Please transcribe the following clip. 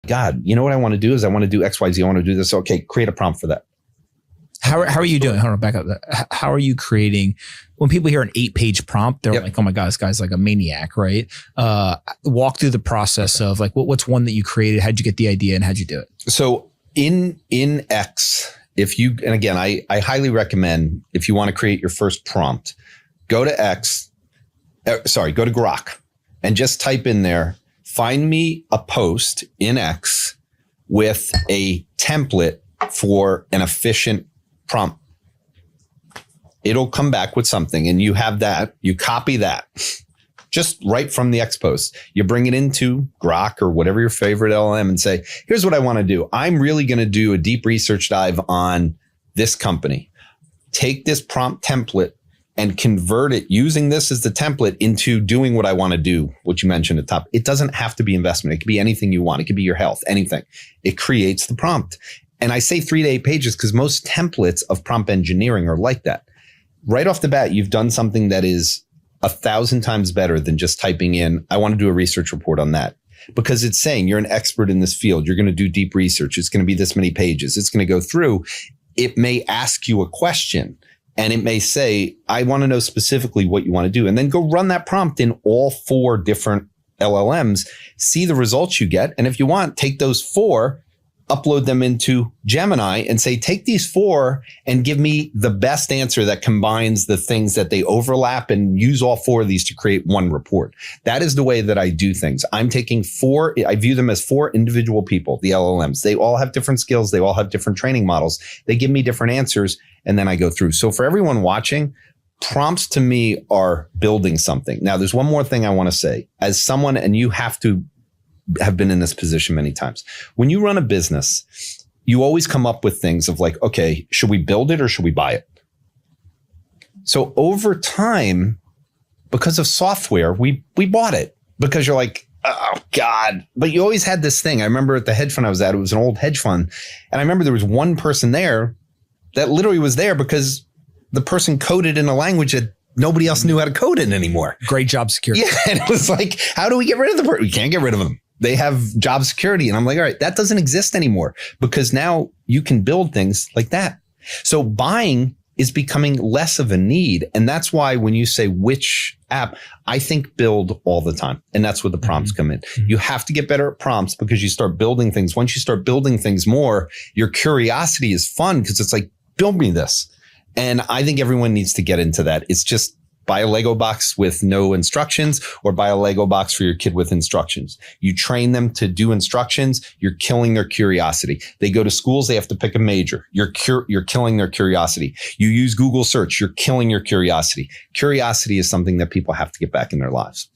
God, you know what I want to do is I want to do X, Y, Z. I want to do this. Okay, create a prompt for that. How are you doing? Hold on, back up. How are you creating, when people hear an 8-page prompt, they're like, oh my God, this guy's like a maniac, right? Walk through the process of like, what's one that you created? How'd you get the idea and how'd you do it? So in X, and again, I highly recommend if you want to create your first prompt, go to go to Grok and just type in there, find me a post in X with a template for an efficient prompt. It'll come back with something and you have that, you copy that just right from the X post. You bring it into Grok or whatever your favorite LLM and say, here's what I want to do. I'm really going to do a deep research dive on this company. Take this prompt template and convert it using this as the template into doing what I want to do, what you mentioned at the top. It doesn't have to be investment. It could be anything you want. It could be your health, anything. It creates the prompt. And I say 3 to 8 pages because most templates of prompt engineering are like that. Right off the bat, you've done something that is 1,000 times better than just typing in, I want to do a research report on that. Because it's saying you're an expert in this field. You're going to do deep research. It's going to be this many pages. It's going to go through. It may ask you a question and it may say, I want to know specifically what you want to do. And then go run that prompt in all 4 different LLMs, see the results you get. And if you want, take those 4, upload them into Gemini and say, take these 4 and give me the best answer that combines the things that they overlap and use all 4 of these to create one report. That is the way that I do things. I'm taking 4, I view them as 4 individual people, the LLMs. They all have different skills. They all have different training models. They give me different answers and then I go through. So for everyone watching, prompts to me are building something. Now, there's one more thing I want to say. As someone, and you have been in this position many times. When you run a business, you always come up with things of like, okay, should we build it or should we buy it? So over time, because of software, we bought it because you're like, oh God, but you always had this thing. I remember at the hedge fund I was at, it was an old hedge fund. And I remember there was one person there that literally was there because the person coded in a language that nobody else knew how to code in anymore. Great job security. Yeah. And it was like, how do we get rid of the person? We can't get rid of them. They have job security. And I'm like, all right, that doesn't exist anymore because now you can build things like that. So buying is becoming less of a need. And that's why when you say which app, I think build all the time. And that's where the prompts come in. You have to get better at prompts because you start building things. Once you start building things more, your curiosity is fun because it's like, build me this. And I think everyone needs to get into that. It's just buy a Lego box with no instructions or buy a Lego box for your kid with instructions. You train them to do instructions. You're killing their curiosity. They go to schools. They have to pick a major. You're killing their curiosity. You use Google search. You're killing your curiosity. Curiosity is something that people have to get back in their lives.